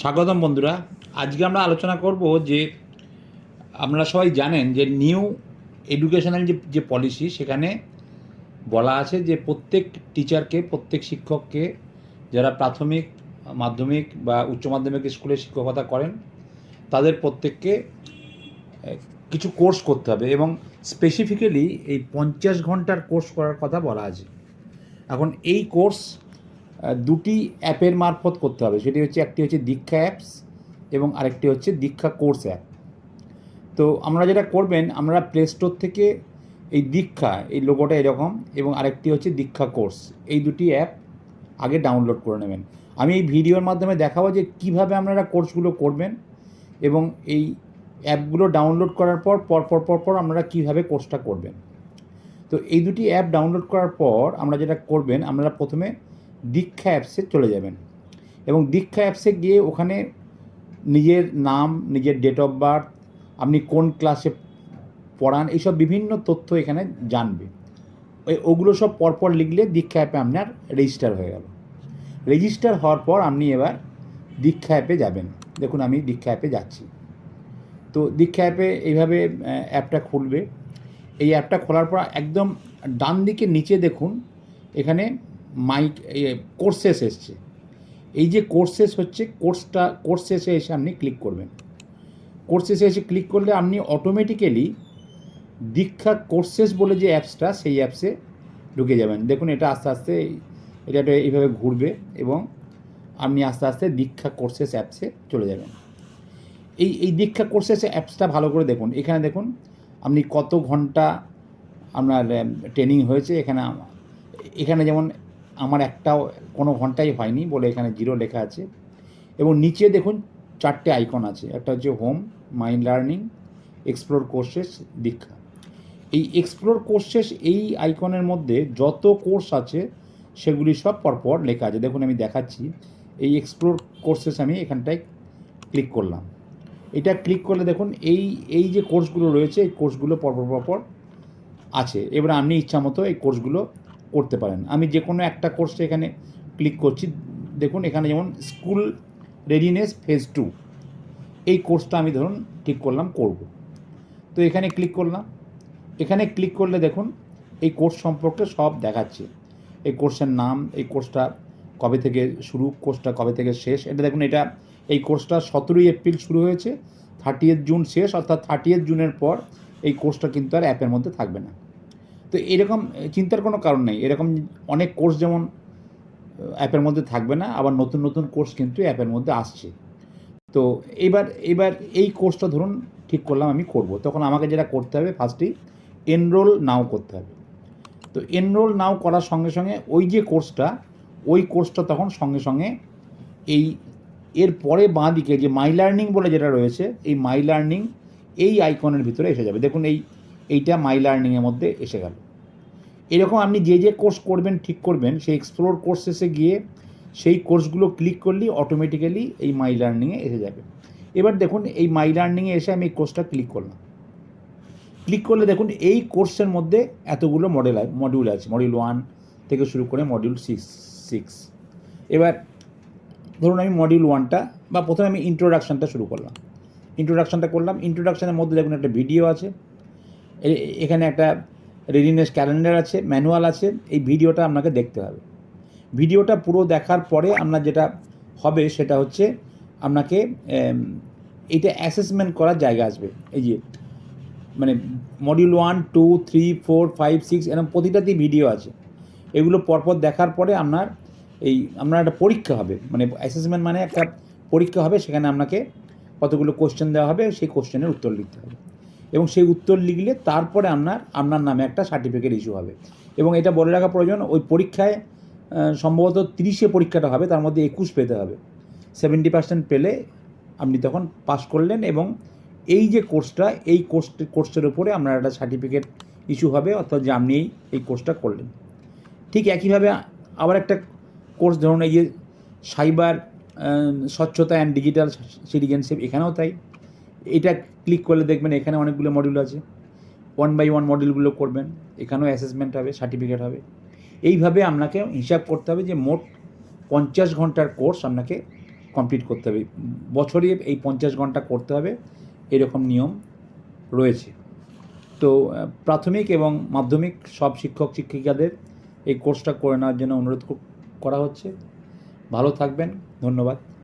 স্বাগতম বন্ধুরা। আজকে আমরা আলোচনা করব যে আপনারা সবাই জানেন যে নিউ এডুকেশনাল যে পলিসি, সেখানে বলা আছে যে প্রত্যেক টিচারকে, প্রত্যেক শিক্ষককে, যারা প্রাথমিক, মাধ্যমিক বা উচ্চ মাধ্যমিক স্কুলে শিক্ষকতা করেন, তাদের প্রত্যেককে কিছু কোর্স করতে হবে এবং স্পেসিফিক্যালি এই 50 ঘন্টার কোর্স করার কথা বলা আছে। এখন এই কোর্স দুটি অ্যাপের মারফত করতে হবে। সেটি হচ্ছে, একটি হচ্ছে দীক্ষা অ্যাপস এবং আরেকটি হচ্ছে দীক্ষা কোর্স অ্যাপ। তো আমরা যেটা করবেন, আমরা প্লে স্টোর থেকে এই দীক্ষা, এই লোগোটা এরকম, এবং আরেকটি হচ্ছে দীক্ষা কোর্স, এই দুটি অ্যাপ আগে ডাউনলোড করে নেবেন। আমি এই ভিডিওর মাধ্যমে দেখাবো যে কীভাবে আপনারা কোর্সগুলো করবেন এবং এই অ্যাপগুলো ডাউনলোড করার পর পর আপনারা কীভাবে কোর্সটা করবেন। তো এই দুটি অ্যাপ ডাউনলোড করার পর আমরা যেটা করবেন, আপনারা প্রথমে দীক্ষা অ্যাপসে চলে যাবেন এবং দীক্ষা অ্যাপসে গিয়ে ওখানে নিজের নাম, নিজের ডেট অফ বার্থ, আপনি কোন ক্লাসে পড়ান, এইসব বিভিন্ন তথ্য এখানে জানবে। ওগুলো সব পরপর লিখলে দীক্ষা অ্যাপে আপনার রেজিস্টার হয়ে গেল। রেজিস্টার হওয়ার পর আপনি এবার দীক্ষা অ্যাপে যাবেন। দেখুন আমি দীক্ষা অ্যাপে যাচ্ছি। তো দীক্ষা অ্যাপে এইভাবে অ্যাপটা খুলবে। এই অ্যাপটা খোলার পর একদম ডান দিকে নিচে দেখুন, এখানে কোর্সেস এসছে। এই যে কোর্সেস হচ্ছে, কোর্সেসে এসে আপনি ক্লিক করবেন। কোর্সেসে এসে ক্লিক করলে আপনি অটোমেটিক্যালি দীক্ষা কোর্সেস বলে যে অ্যাপসটা, সেই অ্যাপসে ঢুকে যাবেন। দেখুন এটা আস্তে আস্তে এটা এইভাবে ঘুরবে এবং আপনি আস্তে আস্তে দীক্ষা কোর্সেস অ্যাপসে চলে যাবেন। এই দীক্ষা কোর্সেস অ্যাপসটা ভালো করে দেখুন। এখানে দেখুন আপনি কত ঘন্টা আপনার ট্রেনিং হয়েছে। এখানে যেমন আমার একটাও কোনো ঘন্টাই হয়নি বলে এখানে 0 লেখা আছে। এবং নিচে দেখুন 4টে আইকন আছে। একটা হচ্ছে হোম, মাই লার্নিং, এক্সপ্লোর কোর্সেস, দীক্ষা। এই এক্সপ্লোর কোর্সেস এই আইকনের মধ্যে যত কোর্স আছে সেগুলি সব পরপর লেখা আছে। দেখুন আমি দেখাচ্ছি। এই এক্সপ্লোর কোর্সেস আমি এখানটায় ক্লিক করলাম। এটা ক্লিক করলে দেখুন এই যে কোর্সগুলো রয়েছে, এই কোর্সগুলো পরপর আছে। এবার আপনি ইচ্ছা মতো এই কোর্সগুলো করতে পারেন। আমি যে কোনো একটা কোর্সে এখানে ক্লিক করছি। দেখুন এখানে যেমন স্কুল রেডিনেস ফেজ 2, এই কোর্সটা আমি ধরুন ঠিক করলাম করব। তো এখানে ক্লিক করলাম। এখানে ক্লিক করলে দেখুন এই কোর্স সম্পর্কে সব দেখাচ্ছে। এই কোর্সের নাম, এই কোর্সটা কবে থেকে শুরু, কোর্সটা কবে থেকে শেষ। এটা দেখুন, এই কোর্সটা 17ই এপ্রিল শুরু হয়েছে, 30th জুন শেষ, অর্থাৎ 30th জুনের পর এই কোর্সটা কিন্তু আর অ্যাপের মধ্যে থাকবে না। তো এরকম চিন্তার কোনো কারণ নেই। এরকম অনেক কোর্স যেমন অ্যাপের মধ্যে থাকবে না, আবার নতুন নতুন কোর্স কিন্তু অ্যাপের মধ্যে আসছে। তো এবার এই কোর্সটা ধরুন ঠিক করলাম আমি করব। তখন আমাকে যেটা করতে হবে, ফার্স্টেই এনরোল নাও করতে হবে। তো এনরোল নাও করার সঙ্গে সঙ্গে ওই কোর্সটা তখন সঙ্গে সঙ্গে এর পরে বাঁ দিকে যে মাই লার্নিং বলে যেটা রয়েছে, এই মাই লার্নিং এই আইকনের ভিতরে এসে যাবে। দেখুন এইটা মাই লার্নিংয়ের মধ্যে এসে গেল। এরকম আপনি যে কোর্স করবেন, ঠিক করবেন, সেই এক্সপ্লোর কোর্সেসে গিয়ে সেই কোর্সগুলো ক্লিক করলেই অটোমেটিক্যালি এই মাই লার্নিংয়ে এসে যাবে। এবার দেখুন এই মাই লার্নিংয়ে এসে আমি এই কোর্সটা ক্লিক করলাম। ক্লিক করলে দেখুন এই কোর্সের মধ্যে এতগুলো মডিউল আছে। মডিউল 1 থেকে শুরু করে মডিউল 6। এবার ধরুন আমি মডিউল 1টা বা প্রথমে আমি ইন্ট্রোডাকশানটা শুরু করলাম। ইন্ট্রোডাকশানের মধ্যে দেখুন একটা ভিডিও আছে, এখানে একটা রেডিনেস ক্যালেন্ডার আছে, ম্যানুয়াল আছে। এই ভিডিওটা আপনাকে দেখতে হবে। ভিডিওটা পুরো দেখার পরে আপনার যেটা হবে সেটা হচ্ছে, আপনাকে এইটা অ্যাসেসমেন্ট করার জায়গা আসবে। এই যে মানে মডিউল 1, 2, 3, 4, 5, 6 এরকম প্রতিটাতেই ভিডিও আছে। এগুলো পরপর দেখার পরে আপনার একটা পরীক্ষা হবে। মানে অ্যাসেসমেন্ট মানে একটা পরীক্ষা হবে। সেখানে আপনাকে কতগুলো কোশ্চেন দেওয়া হবে, সেই কোশ্চেনের উত্তর লিখতে হবে এবং সেই উত্তর লিখলে তারপরে আপনার নামে একটা সার্টিফিকেট ইস্যু হবে। এবং এটা বলে রাখা প্রয়োজন, ওই পরীক্ষায় সম্ভবত 30-এ পরীক্ষাটা হবে, তার মধ্যে 21 পেতে হবে। 70% পেলে আপনি তখন পাস করলেন এবং এই যে কোর্সটা, এই কোর্সের উপরে আপনার একটা সার্টিফিকেট ইস্যু হবে, অর্থাৎ যে আপনি এই কোর্সটা করলেন। ঠিক একইভাবে আবার একটা কোর্স ধরুন, এই যে সাইবার স্বচ্ছতা অ্যান্ড ডিজিটাল সিটিজেনশিপ, এখানেও তাই। এটা ক্লিক করলে দেখবেন এখানে অনেকগুলো মডিউল আছে। 1 by 1 মডিউলগুলো করবেন, এখানেও অ্যাসেসমেন্ট হবে, সার্টিফিকেট হবে। এইভাবে আপনাকে হিসাব করতে হবে যে মোট 50 ঘন্টার কোর্স আপনাকে কমপ্লিট করতে হবে, বছরে এই 50 ঘন্টা করতে হবে, এরকম নিয়ম রয়েছে। তো প্রাথমিক এবং মাধ্যমিক সব শিক্ষক শিক্ষিকাদের এই কোর্সটা করে নেওয়ার জন্য অনুরোধ করা হচ্ছে। ভালো থাকবেন, ধন্যবাদ।